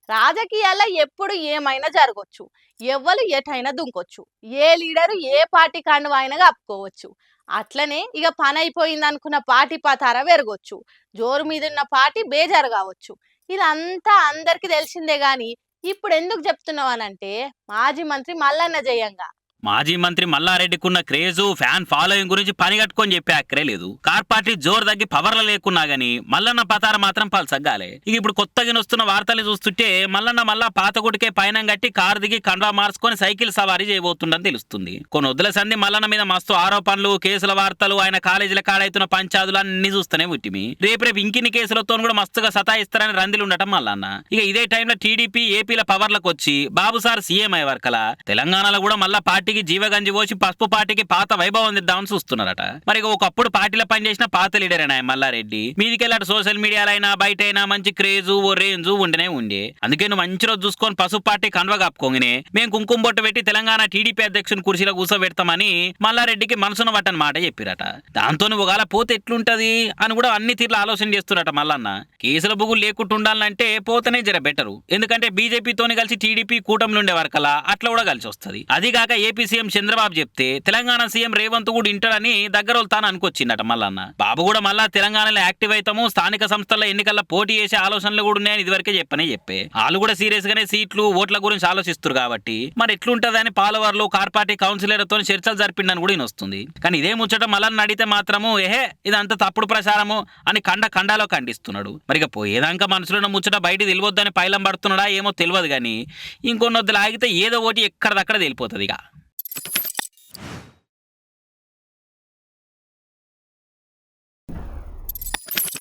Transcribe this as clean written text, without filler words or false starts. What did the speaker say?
రాజకీయాల్లో ఎప్పుడు ఏమైనా జరగొచ్చు. ఎవ్వలు ఎటైనా దుంకొచ్చు. ఏ లీడరు ఏ పార్టీ కండువా అయినా కప్పుకోవచ్చు. అట్లనే ఇగ పనైపోయిందనుకున్న పార్టీ పతార పెరగొచ్చు. జోరు మీదున్న పార్టీ బేజారు గావచ్చు. ఇదంతా అందరికి తెలిసిందే గాని ఇప్పుడెందుకు చెప్తున్నామనంటే మాజీ మంత్రి మల్లన్న జయంగా. మాజీ మంత్రి మల్లారెడ్డికున్న క్రేజు ఫ్యాన్ ఫాలోయింగ్ గురించి పని కట్టుకొని చెప్పే అక్కరే లేదు. కార్ పార్టీ జోరు తగ్గి పవర్ల లేకున్నా గానీ మల్లన్న పతార మాత్రం పల్సగ్గాలే. ఇక ఇప్పుడు కొత్తగా వస్తున్న వార్తలు చూస్తుంటే మల్లన్న మళ్ళా పాత గుడికే పైన కట్టి కారు దిగి కండా మార్చుకొని సైకిల్ సవారీ చేయబోతుండని తెలుస్తుంది. కొన్ని వద్దుల సంది మల్లన్న మీద మస్తు ఆరోపణలు, కేసుల వార్తలు, ఆయన కాలేజీల కాడైతున్న పంచాదులు అన్ని చూస్తూనే ఉట్టిమి. రేపు ఇంకిన్ని కేసులతో కూడా మస్తుగా సతాయిస్తారని రందిలు ఉండటం మల్లన్న. ఇక ఇదే టైంలో టీడీపీ ఏపీల పవర్లకు వచ్చి బాబు సార్ సీఎం అయ్యే వరకలా తెలంగాణలో కూడా మళ్ళా పార్టీకి జీవగంజి పోసి పసుపు పార్టీకి పాత వైభవం ఇద్దామని చూస్తున్నారట. మరి ఒకప్పుడు పార్టీలో పనిచేసిన పాత లీడర్ అయినా మల్లారెడ్డి మీదికెళ్ళాడు. సోషల్ మీడియాలైనా బయట అయినా మంచి క్రేజు ఓ రేంజు ఉండనే ఉండే. అందుకే నువ్వు మంచి రోజు చూసుకొని పసుపు పార్టీ కండువ కప్పుకోగానే మేము కుంకుమ బొట్టు పెట్టి తెలంగాణ టీడీపీ అధ్యక్షుని కుర్చీలో కూర్చోబెడతామని మల్లారెడ్డికి మనసును పట్టని మాట చెప్పిరట. దాంతో నువ్వు ఒకవేళ పోతే ఎట్లుంటది అని కూడా అన్ని తీర్లు ఆలోచన చేస్తున్నట మల్లన్న. కేసుల బుగులు లేకుండా ఉండాలంటే పోతేనే జర బెటరు. ఎందుకంటే బీజేపీతోని కలిసి టీడీపీ కూటమిలో ఉండే వరకలా అట్లా కూడా కలిసి వస్తుంది. అదిగాక ఏపీ సీఎం చంద్రబాబు చెప్తే తెలంగాణ సీఎం రేవంత్ కూడా ఇంటాడని దగ్గర తాను అనుకొచ్చిందట మల్లన్న. బాబు కూడా మళ్ళా తెలంగాణలో యాక్టివ్ అవుతాము, స్థానిక సంస్థల ఎన్నికల్లో పోటీ చేసే ఆలోచనలు కూడా ఉన్నాయని ఇదివరకే చెప్పే వాళ్ళు కూడా సీరియస్ గానే సీట్లు ఓట్ల గురించి ఆలోచిస్తారు. కాబట్టి మరి ఎట్లుంటదని పాలవర్లు కార్ పార్టీ కౌన్సిలర్తో చర్చలు జరిపిండని కూడా వస్తుంది. కానీ ఇదే ముచ్చట మల్లన్న అడిగితే మాత్రము ఇదంతా తప్పుడు ప్రచారము అని ఖండాలో ఖండిస్తున్నాడు. మరి ఇక పోయేదాకా మనసులో ముచ్చట బయట తెలియొద్దని పైలం పడుతున్నాడా ఏమో తెలియదు. కానీ ఇంకొన్నొద్దులు ఆగితే ఏదో ఒకటి ఎక్కడదక్కడ తెలిపోతుంది ఇక.